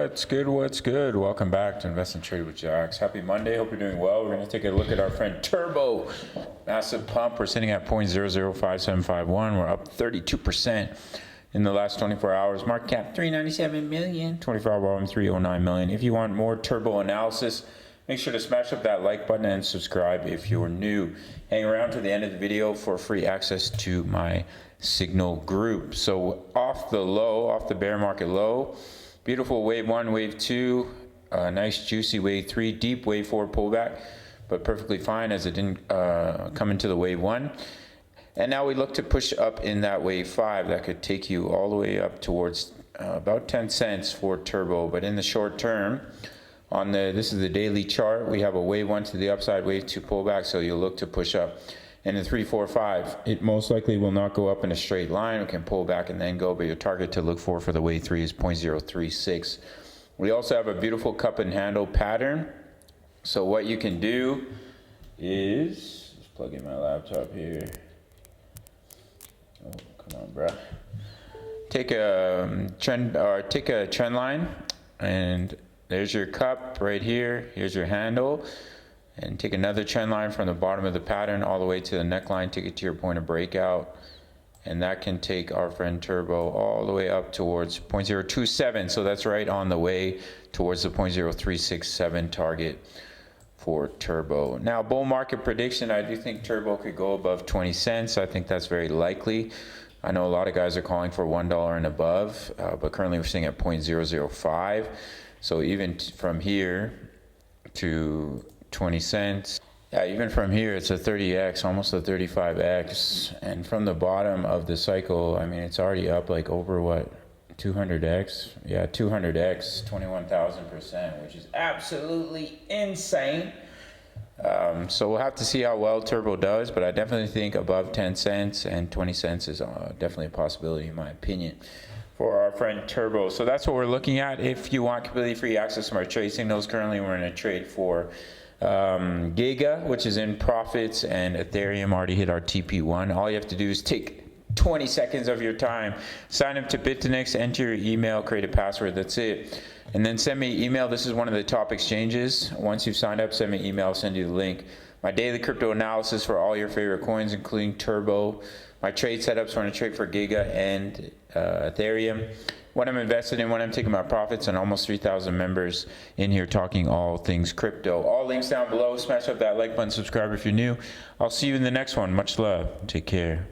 What's good? What's good? Welcome back to Invest and Trade with Jax. Happy Monday. Hope you're doing well. We're going to take a look at our friend Turbo. Massive pump. We're sitting at 0.005751. We're up 32% in the last 24 hours. Market cap 397 million. 24-hour volume 309 million. If you want more Turbo analysis, make sure to smash up that like button and subscribe if you're new. Hang around to the end of the video for free access to my signal group. So off the low, off the bear market low, beautiful wave 1, wave 2, nice juicy wave 3, deep wave 4 pullback, but perfectly fine as it didn't come into the wave 1. And now we look to push up in that wave 5. That could take you all the way up towards about 10 cents for Turbo. But in the short term, this is the daily chart, we have a wave 1 to the upside, wave 2 pullback, so you'll look to push up. And in 3, 4, 5, it most likely will not go up in a straight line. We can pull back and then go, but your target to look for the wave 3 is 0.036. We also have a beautiful cup and handle pattern. So what you can do is, let's plug in my laptop here. Oh, come on, bro. Take a trend line, and there's your cup right here. Here's your handle. And take another trend line from the bottom of the pattern all the way to the neckline, take it to your point of breakout. And that can take our friend Turbo all the way up towards 0.027. So that's right on the way towards the 0.0367 target for Turbo. Now, bull market prediction, I do think Turbo could go above 20 cents. I think that's very likely. I know a lot of guys are calling for $1 and above, but currently we're sitting at 0.005. So even from here to 20 cents. Yeah, even from here, it's a 30x, almost a 35x. And from the bottom of the cycle, I mean, it's already up like over what, 200x? Yeah, 200x, 21,000%, which is absolutely insane. So we'll have to see how well Turbo does, but I definitely think above 10 cents and 20 cents is definitely a possibility in my opinion for our friend Turbo. So that's what we're looking at. If you want completely free access to our trade signals, currently we're in a trade for Giga, which is in profits, and Ethereum already hit our TP1. All you have to do is take 20 seconds of your time, sign up to Bitfinex, enter your email, create a password. That's it. And then send me email. This is one of the top exchanges. Once you've signed up, send me email, I'll send you the link. My daily crypto analysis for all your favorite coins, including Turbo. My trade setups when I trade for Giga and Ethereum. What I'm invested in, when I'm taking my profits, and almost 3,000 members in here talking all things crypto. All links down below. Smash up that like button, subscribe if you're new. I'll see you in the next one. Much love. Take care.